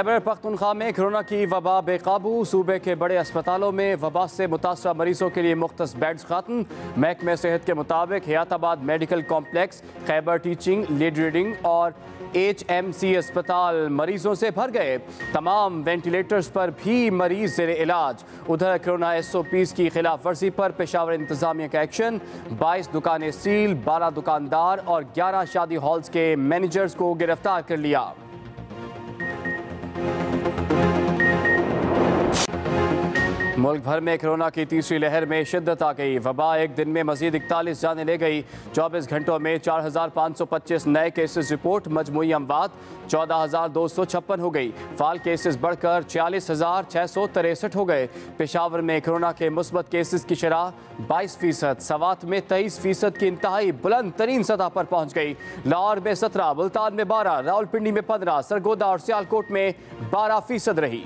खैबर पख्तूनख्वा में कोरोना की वबा बेकाबू। सूबे के बड़े अस्पतालों में वबा से मुतासरा मरीजों के लिए मुख्तस बेड्स खत्म। महकमे सेहत के मुताबिक Hayatabad medical complex, Khyber teaching, lead reading और HMC अस्पताल मरीजों से भर गए। तमाम वेंटिलेटर्स पर भी मरीज ज़ेरे इलाज। उधर कोरोना SOPs की खिलाफ वर्जी पर पेशावर इंतजामिया का एक्शन। 22 दुकानें सील, 12 दुकानदार और 11 शादी हॉल्स के मैनेजर्स को गिरफ्तार कर लिया। मुल्क भर में कोरोना की तीसरी लहर में शिद्दत आ गई। वबा एक दिन में मजीद 41 जाने ले गई। 24 घंटों में 4,525 नए केसेस रिपोर्ट। मजमूई अमवात 14,256 हो गई। फाल केसेस बढ़कर 46,663 हो गए। पेशावर में कोरोना के मुस्बत केसेस की शरह 22%, सवात में 23% की इंतहाई बुलंद तरीन सतह पर पहुँच गई। लाहौर में 17, मुल्तान में 12, रावलपिंडी में 15, सरगोदा और सियालकोट में 12% रही।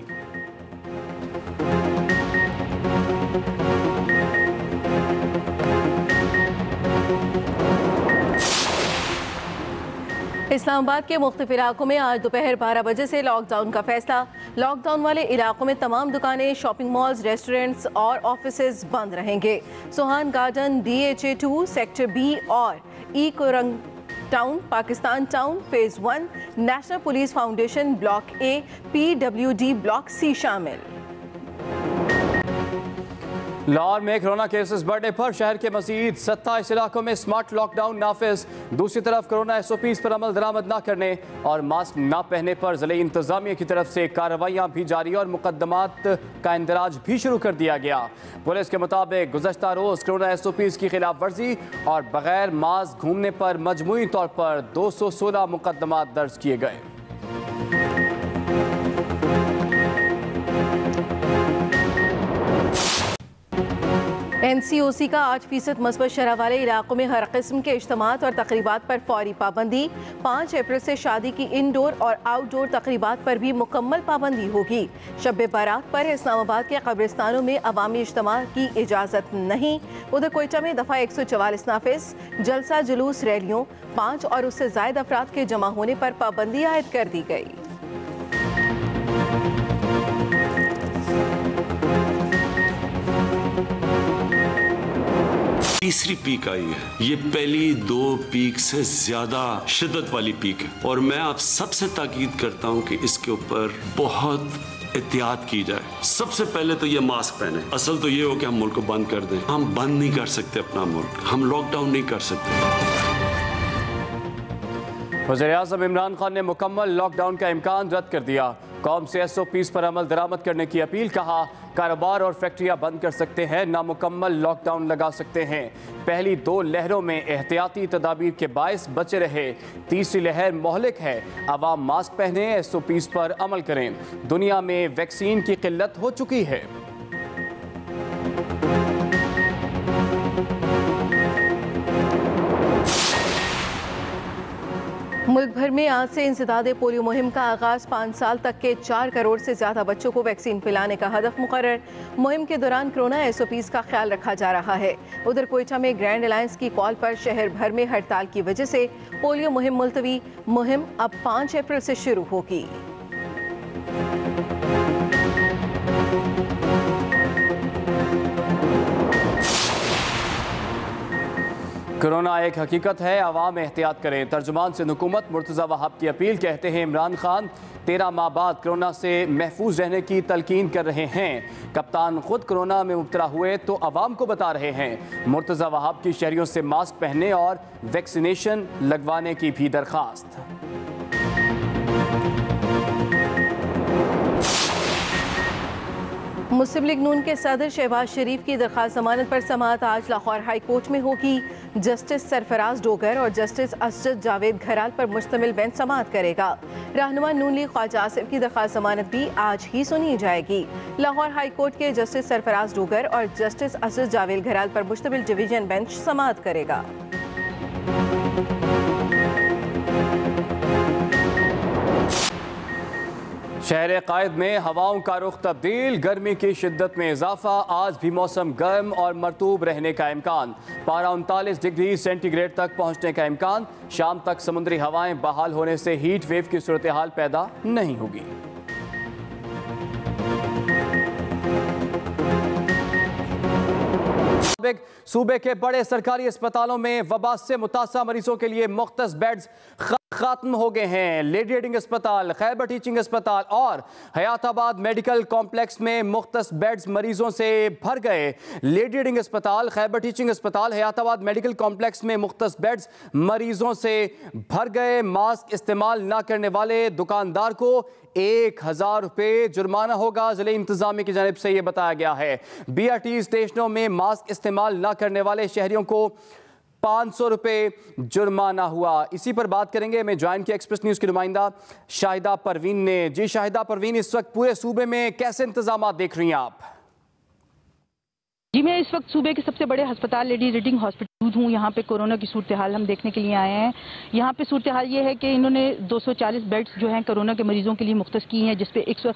इस्लामाबाद के मुख्तलिफ इलाकों में आज दोपहर 12 बजे से लॉकडाउन का फैसला। लॉकडाउन वाले इलाकों में तमाम दुकानें, शॉपिंग मॉल्स, रेस्टोरेंट्स और ऑफिसेज बंद रहेंगे। Sohan Garden, DHA 2, sector B और Korang Town, Pakistan Town, phase 1, National Police Foundation block A, PWD block C शामिल। लाहौर में कोरोना केसेस बढ़ने पर शहर के मजीद 27 इलाकों में स्मार्ट लॉकडाउन नाफिज। दूसरी तरफ कोरोना SOPs पर अमल दरामद न करने और मास्क न पहनने पर ज़िले इंतजामिया की तरफ से कार्रवाइयाँ भी जारी और मुकदमात का इंदराज भी शुरू कर दिया गया। पुलिस के मुताबिक गुज़श्ता रोज़ कोरोना SOPs की खिलाफ वर्जी और बगैर मास्क घूमने पर मजमूई तौर पर 216 मुकदमात दर्ज किए गए। NCOC का 8% मस्बत शरह वाले इलाकों में हर किस्म के इज्तिमात और तकरीबात पर फौरी पाबंदी। 5 अप्रैल से शादी की इंडोर और आउटडोर तकरीबात पर भी मुकम्मल पाबंदी होगी। शब बारात पर इस्लामाबाद के कब्रिस्तानों में अवामी इज्तिमा की इजाज़त नहीं। उधर कोयटा में दफ़ा 144 नाफिज। जलसा, जुलूस, रैलियों, 5 और उससे ज़ायद अफराद के जमा होने पर पाबंदी आयद कर दी गई। तीसरी पीक आई है। ये पहली 2 पीक से ज्यादा शिद्दत वाली पीक है और मैं आप सबसे ताकीद करता हूं कि इसके ऊपर बहुत एहतियात की जाए। सबसे पहले तो ये मास्क पहने। असल तो ये हो कि हम मुल्क को बंद कर दें। हम बंद नहीं कर सकते अपना मुल्क, हम लॉकडाउन नहीं कर सकते। वज़ीर-ए-आज़म इमरान खान ने मुकम्मल लॉकडाउन का इम्कान रद्द कर दिया। कौम से SOPs पर अमल दरामद करने की अपील। कहा, कारोबार और फैक्ट्रियां बंद कर सकते हैं, नामुकम्मल लॉकडाउन लगा सकते हैं। पहली 2 लहरों में एहतियाती तदाबीर के बायस बचे रहे। तीसरी लहर मोहलिक है। अवाम मास्क पहने, SOPs पर अमल करें। दुनिया में वैक्सीन की किल्लत हो चुकी है। मुल्क भर में आज से इंसदादे पोलियो मुहिम का आगाज़। 5 साल तक के 4 करोड़ से ज़्यादा बच्चों को वैक्सीन पिलाने का हदफ मुकर्रर। मुहिम के दौरान कोरोना SOPs का ख्याल रखा जा रहा है। उधर कोयटा में ग्रैंड अलायंस की कॉल पर शहर भर में हड़ताल की वजह से पोलियो मुहिम मुलतवी। मुहिम अब 5 अप्रैल से शुरू होगी। कोरोना एक हकीकत है, आवाम एहतियात करें। तर्जुमान से हुकूमत मुर्तज़ा वहाब की अपील। कहते हैं इमरान खान 13 माह बाद कोरोना से महफूज रहने की तलकीन कर रहे हैं। कप्तान खुद कोरोना में मुब्तला हुए तो आवाम को बता रहे हैं। मुर्तज़ा वहाब की शहरियों से मास्क पहनने और वैक्सीनेशन लगवाने की भी दरख्वास्त। मुस्लिम लीग नून के सदर शहबाज शरीफ की दरख्वास्त जमानत पर समाअत आज लाहौर हाई कोर्ट में होगी। जस्टिस सरफराज डोगर और जस्टिस असद जावेद घराल पर मुश्तमिल बेंच समाअत करेगा। रहनुमा नून लीग ख्वाजा आसिफ की दरख्वास्त जमानत भी आज ही सुनी जाएगी। लाहौर हाई कोर्ट के जस्टिस सरफराज डोगर और जस्टिस असद जावेद घराल पर मुश्तमिल डिवीजन बेंच समाअत करेगा। शहर कायद में हवाओं का रुख तब्दील, गर्मी की शिद्दत में इजाफा। आज भी मौसम गर्म और मरतूब रहने का इम्कान। पारा 39 डिग्री सेंटीग्रेड तक पहुंचने का इम्कान। शाम तक समुद्री हवाएं बहाल होने से हीट वेव की सूरत हाल पैदा नहीं होगी। मुताबिक सूबे के बड़े सरकारी अस्पतालों में वबा से मुतासर मरीजों के लिए मुख्तस बेड्स खत्म हो गए हैं। लेडी रीडिंग अस्पताल, खैबर टीचिंग अस्पताल और हयाताबाद मेडिकल कॉम्प्लेक्स में मुख्तस बेड्स मरीजों से भर गए। लेडी रीडिंग अस्पताल, खैबर टीचिंग अस्पताल, हयाताबाद मेडिकल कॉम्प्लेक्स में मुख्तस बेड्स मरीजों से भर गए। मास्क इस्तेमाल न करने वाले दुकानदार को 1000 रुपये जुर्माना होगा। जिले इंतजामिया की जानिब से यह बताया गया है। BRT स्टेशनों में मास्क इस्तेमाल न करने वाले शहरियों को 500 रुपये जुर्माना हुआ। इसी पर बात करेंगे। मैं ज्वाइन किया एक्सप्रेस न्यूज़ की नुमाइंदा शाहिदा परवीन ने। जी शाहिदा परवीन, इस वक्त पूरे सूबे में कैसे इंतजाम देख रही हैं आप? जी, मैं इस वक्त सूबे के सबसे बड़े अस्पताल लेडी रीडिंग हॉस्पिटल हूँ। यहाँ पे कोरोना की सूरत हाल हम देखने के लिए आए हैं। यहाँ पे सूरत हाल ये है कि इन्होंने 240 बेड्स जो हैं कोरोना के मरीजों के लिए मुख्तस की हैं, जिसपे इस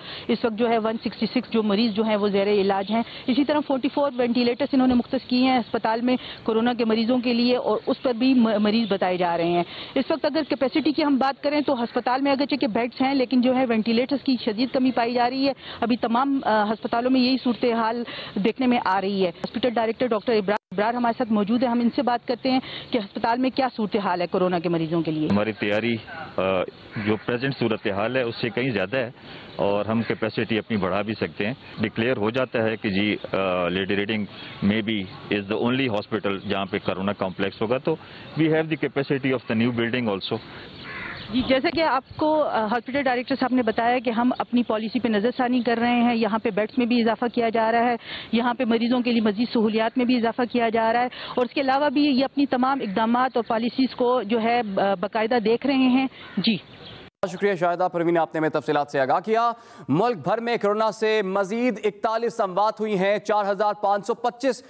वक्त जो है 166 जो मरीज जो हैं वो ज़ेरे इलाज हैं। इसी तरह 44 वेंटिलेटर्स इन्होंने मुख्तस किए हैं अस्पताल में कोरोना के मरीजों के लिए, और उस पर भी मरीज बताए जा रहे हैं। इस वक्त अगर कैपेसिटी की हम बात करें तो अस्पताल में अगरचे के बेड्स हैं, लेकिन जो है वेंटिलेटर्स की शदीद कमी पाई जा रही है। अभी तमाम अस्पतालों में यही सूरत हाल देखने में आ रही है। हॉस्पिटल डायरेक्टर डॉक्टर इब्रार हमारे साथ मौजूद है। हम इनसे बात करते हैं कि अस्पताल में क्या सूरत हाल है कोरोना के मरीजों के लिए। हमारी तैयारी जो प्रेजेंट सूरत हाल है उससे कहीं ज़्यादा है, और हम कैपेसिटी अपनी बढ़ा भी सकते हैं। डिक्लेयर हो जाता है कि जी लेडी रीडिंग में भी इज़ द ओनली हॉस्पिटल जहाँ पे कोरोना कॉम्प्लेक्स होगा, तो we have the capacity of the new building also. जी, जैसे कि आपको हॉस्पिटल डायरेक्टर साहब ने बताया कि हम अपनी पॉलिसी पे नज़रसानी कर रहे हैं। यहाँ पे बेड्स में भी इजाफा किया जा रहा है, यहाँ पे मरीजों के लिए मजीद सहूलियात में भी इजाफा किया जा रहा है, और इसके अलावा भी ये अपनी तमाम इकदामात और पॉलिसीज़ को जो है बाकायदा देख रहे हैं। जी शुक्रिया शाहिदा परवीन, आपने हमें तफसीलात से आगाह किया। मुल्क भर में कोरोना से मजीद 41 अमवात हुई हैं। 4525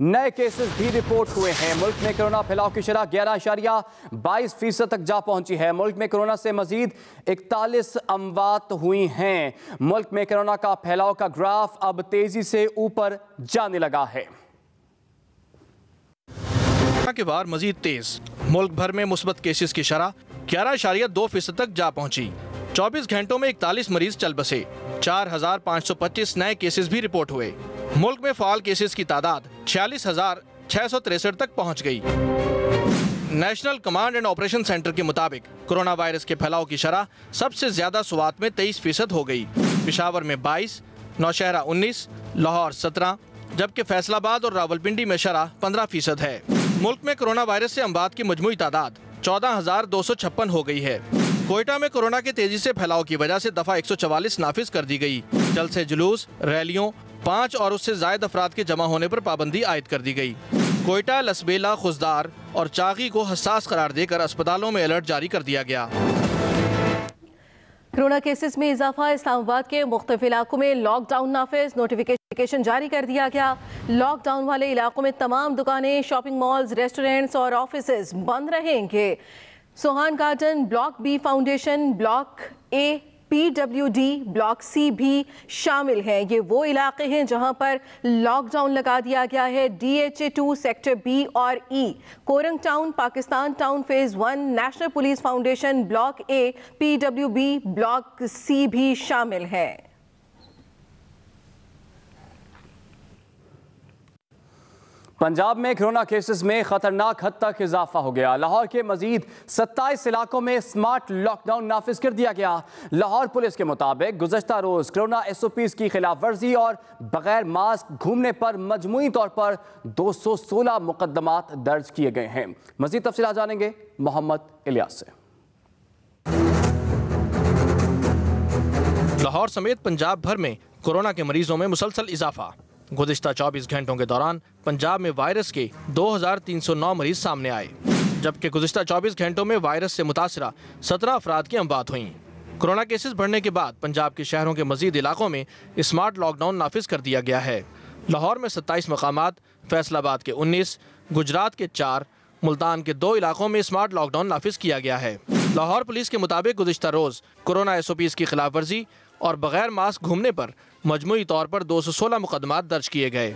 नए केसेस भी रिपोर्ट हुए हैं। मुल्क में कोरोना फैलाव की शरह 11.22% तक जा पहुंची है। मुल्क में कोरोना से मजीद 41 अमवात हुई हैं। मुल्क में कोरोना का फैलाव का ग्राफ अब तेजी से ऊपर जाने लगा है। के बाद मजीद तेज, मुल्क भर में मुस्बत केसेस की शरह 11.2% तक जा पहुंची। 24 घंटों में 41 मरीज चल बसे। 4525 नए केसेस भी रिपोर्ट हुए। मुल्क में फाल केसेस की तादाद 46,663 तक पहुंच गई। National command and operation centre के मुताबिक कोरोना वायरस के फैलाव की शरह सबसे ज्यादा सुवात में 23% हो गई। पेशावर में 22, नौशहरा 19, लाहौर 17, जबकि फैसलाबाद और रावलपिंडी में शरह 15% है। मुल्क में कोरोना वायरस से अमवात की मजमूई तादाद 14,256 हो गई है। कोयटा में कोरोना के तेजी से फैलाव की वजह से दफा 144 नाफिज कर दी गई। जलसे जुलूस, रैलियों, 5 और उससे जायद अफराद के जमा होने पर पाबंदी आयद कर दी गई। कोयटा, लसबेला, खुजदार और चागी को हसास करार देकर अस्पतालों में अलर्ट जारी कर दिया गया। कोरोना केसेस में इजाफा, इस्लामाबाद के मुख्तलिफ इलाकों में लॉकडाउन नाफिज, नोटिफिकेशन जारी कर दिया गया। लॉकडाउन वाले इलाकों में तमाम दुकानें, शॉपिंग मॉल्स, रेस्टोरेंट्स और ऑफिसेज बंद रहेंगे। Sohan garden, block B foundation, block A PWD, block C भी शामिल हैं। ये वो इलाके हैं जहां पर लॉकडाउन लगा दिया गया है। DHA2, सेक्टर B और E, Korang Town, Pakistan Town phase 1, National Police Foundation, block A PWB, block C भी शामिल हैं। पंजाब में कोरोना केसेस में खतरनाक हद तक इजाफा हो गया। लाहौर के मजीद 27 इलाकों में स्मार्ट लॉकडाउन नाफिज कर दिया गया। लाहौर पुलिस के मुताबिक गुज़श्ता रोज कोरोना SOPs की खिलाफ वर्जी और बगैर मास्क घूमने पर मजमूई तौर पर 216 मुकदमात दर्ज किए गए हैं। मजीद तफसीलात जानेंगे मोहम्मद इलियास से। लाहौर समेत पंजाब भर में कोरोना के मरीजों में मुसलसल इजाफा। गुज़िश्ता 24 घंटों के दौरान पंजाब में वायरस के 2309 मरीज सामने आए, जबकि गुज़िश्ता 24 घंटों में वायरस से मुतासरा 17 अफराद की अमवात हुई। कोरोना केसेस बढ़ने के बाद पंजाब के शहरों के मजीद इलाकों में स्मार्ट लॉकडाउन नाफिज कर दिया गया है। लाहौर में 27 मकामात, फैसलाबाद के 19, गुजरात के 4, मुल्तान के 2 इलाकों में स्मार्ट लॉकडाउन नाफिज किया गया है। लाहौर पुलिस के मुताबिक गुज़िश्ता रोज कोरोना SOPs की खिलाफ वर्जी और बगैर मास्क घूमने पर मजमूई तौर पर 216 मुकदमात दर्ज किए गए।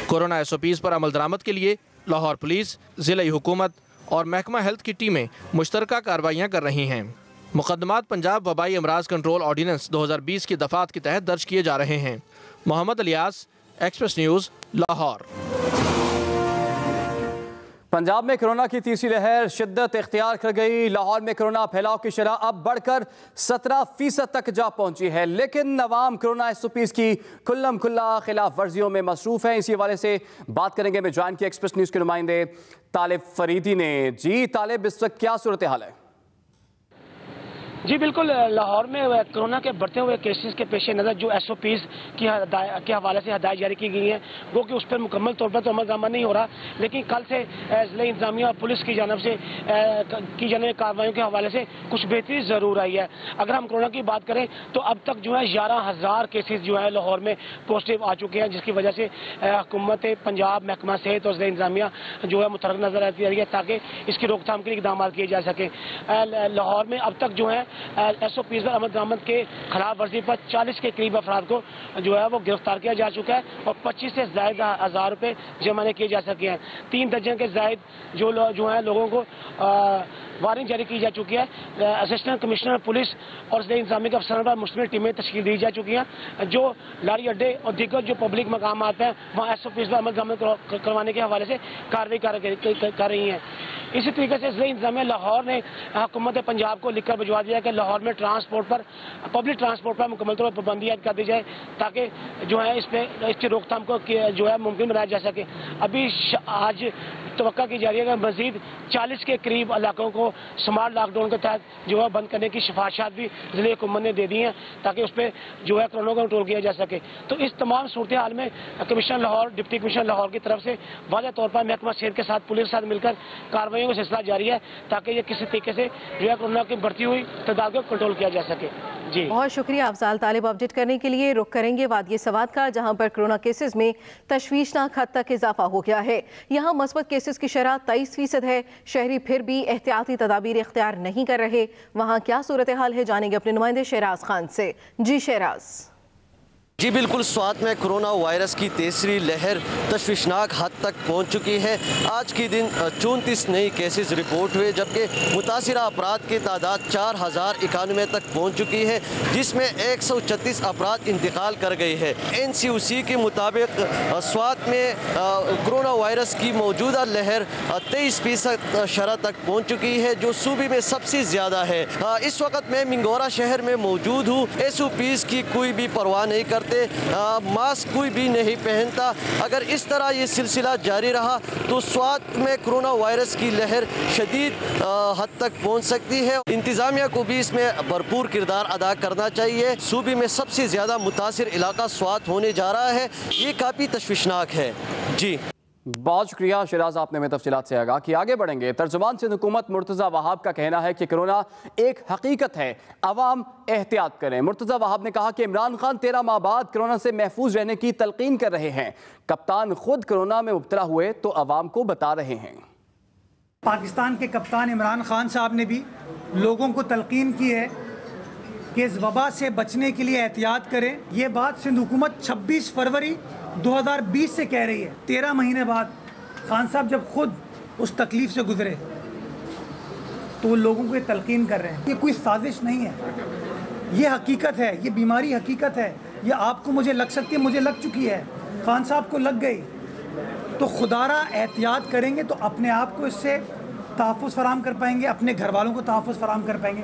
कोरोना SOPs पर अमल दरामद के लिए लाहौर पुलिस, ज़िला हुकूमत और महकमा हेल्थ की टीमें मुश्तरका कार्रवाइयाँ कर रही हैं। मुकदमात पंजाब वबाई अमराज कंट्रोल ऑर्डिनेंस 2020 की दफात के तहत दर्ज किए जा रहे हैं। Mohammad Ilyas, Express News, Lahore. पंजाब में कोरोना की तीसरी लहर शिद्दत इख्तियार कर गई। लाहौर में कोरोना फैलाव की शरह अब बढ़कर 17% तक जा पहुंची है, लेकिन अवाम कोरोना SOPs की खुल्लम खुल्ला खिलाफ वर्जियों में मसरूफ है। इसी हवाले से बात करेंगे। मैं ज्वाइन किया एक्सप्रेस न्यूज़ के नुमाइंदे तालिब फरीदी ने। जी तालिब, इस वक्त क्या सूरत हाल है? जी बिल्कुल, लाहौर में कोरोना के बढ़ते हुए केसेस के पेश नज़र जो SOPs के हवाले से हदायत जारी की गई हैं वो कि उस पर मुकम्मल तौर पर तो अमल दरामद नहीं हो रहा, लेकिन कल से ज़िला इंतजामिया और पुलिस की जानब से की जाने वाली कार्रवाइयों के हवाले से कुछ बेहतरी ज़रूर आई है। अगर हम कोरोना की बात करें तो अब तक जो है 11,000 केसेस जो है लाहौर में पॉजिटिव आ चुके हैं, जिसकी वजह से हुकूमत पंजाब, महकमा सेहत और ज़िला इंतजामिया जो है मुतहर्रिक नज़र आती है ताकि इसकी रोकथाम के लिए इक़दाम किए जा सकें। लाहौर में अब तक जो है SOPs पर अमल दरामद के खिलाफ वर्जी पर 40 के करीब अफराद को जो है वो गिरफ्तार किया जा चुका है और 25 से ज़ायद हज़ार रुपये जुर्माने किए जा सके हैं। 3 दर्जन के ज़ायद जो है लोगों को वारंट जारी की जा चुकी है। असिस्टेंट कमिश्नर पुलिस और ज़िला इंतजामी के अफसरों पर मुश्तमिल टीमें तश्कील दी जा चुकी हैं जो लारी अड्डे और दीगर जो पब्लिक मकाम आते हैं वहाँ SOPs पर अमल दरामद करवाने के हवाले से कार्रवाई कर रही हैं। इसी तरीके से ज़िला इंतजामिया लाहौर ने हुकूमत पंजाब को लिखकर भिजवा दिया कि लाहौर में पब्लिक ट्रांसपोर्ट पर मुकम्मल तौर पर पाबंदी कर दी जाए ताकि जो है इसकी रोकथाम को जो है मुमकिन बनाया जा सके। अभी आज तवक्का की जा रही है कि मजीद 40 के करीब इलाकों को स्मार्ट लॉकडाउन के तहत जो है बंद करने की सिफारिशात भी ज़िले हुकूमत ने दे दी हैं ताकि उस पर जो है कोरोना को कंट्रोल किया जा सके। तो इस तमाम सूरत हाल में commissioner Lahore, deputy commissioner Lahore की तरफ से वाज़ेह तौर पर महकमा सेहत के साथ पुलिस के साथ मिलकर कार्रवाइयों का सिलसिला जारी है ताकि ये किसी तरीके से जो है कोरोना की बढ़ती हुई तादाद को कंट्रोल किया जा सके। जी बहुत शुक्रिया अफजाल तालिब अपडेट करने के लिए। रुख करेंगे वादिय सवात का, जहां पर कोरोना केसेस में तशवीशनाक हद तक इजाफा हो गया है। यहाँ मस्बत केसेस की शरह 23% है। शहरी फिर भी एहतियाती तदाबीर इख्तियार नहीं कर रहे। वहाँ क्या सूरत हाल है, जानेंगे अपने नुमाइंदे शहराज खान से। जी शहराज। जी बिल्कुल, स्वात में कोरोना वायरस की तीसरी लहर तशवीशनाक हद तक पहुंच चुकी है। आज के दिन 34 नए केसेस रिपोर्ट हुए, जबकि मुतासिरा अफराद की तादाद 4091 तक पहुंच चुकी है, जिसमें 136 अफराद इंतकाल कर गए हैं। NCOC के मुताबिक स्वात में कोरोना वायरस की मौजूदा लहर 23% शरह तक पहुँच चुकी है, जो सूबे में सबसे ज़्यादा है। इस वक्त मैं मिंगोरा शहर में मौजूद हूँ। SOPs की कोई भी परवाह नहीं करते, मास्क कोई भी नहीं पहनता। अगर इस तरह ये सिलसिला जारी रहा तो स्वात में कोरोना वायरस की लहर शदीद हद तक पहुंच सकती है। इंतजामिया को भी इसमें भरपूर किरदार अदा करना चाहिए। सूबे में सबसे ज़्यादा मुतासिर इलाका स्वात होने जा रहा है, ये काफ़ी तशवीशनाक है। जी बहुत शुक्रिया शहराज, आपने हमें तफसीलात से आगाह कि आगे बढ़ेंगे। तर्जुमान सिंध हुकूमत मुर्तज़ा वहाब का कहना है कि कोरोना एक हकीकत है, अवाम एहतियात करें। मुर्तज़ा वहाब ने कहा कि इमरान खान 13 माह बाद कोरोना से महफूज रहने की तलकीन कर रहे हैं। कप्तान खुद कोरोना में मुब्तला हुए तो अवाम को बता रहे हैं। पाकिस्तान के कप्तान इमरान खान साहब ने भी लोगों को तलकीन की है कि इस वबा से बचने के लिए एहतियात करें। ये बात सिंध हुकूमत 26 फरवरी 2020 से कह रही है। 13 महीने बाद खान साहब जब खुद उस तकलीफ से गुजरे तो वो लोगों को ये तलकीन कर रहे हैं। ये कोई साजिश नहीं है, ये हकीकत है, ये बीमारी हकीकत है। ये आपको मुझे लग सकती है, मुझे लग चुकी है, खान साहब को लग गई। तो खुदारा एहतियात करेंगे तो अपने आप को इससे तहफ़्फ़ुज़ फराहम कर पाएंगे, अपने घर वालों को तहफ़्फ़ुज़ फराहम कर पाएंगे।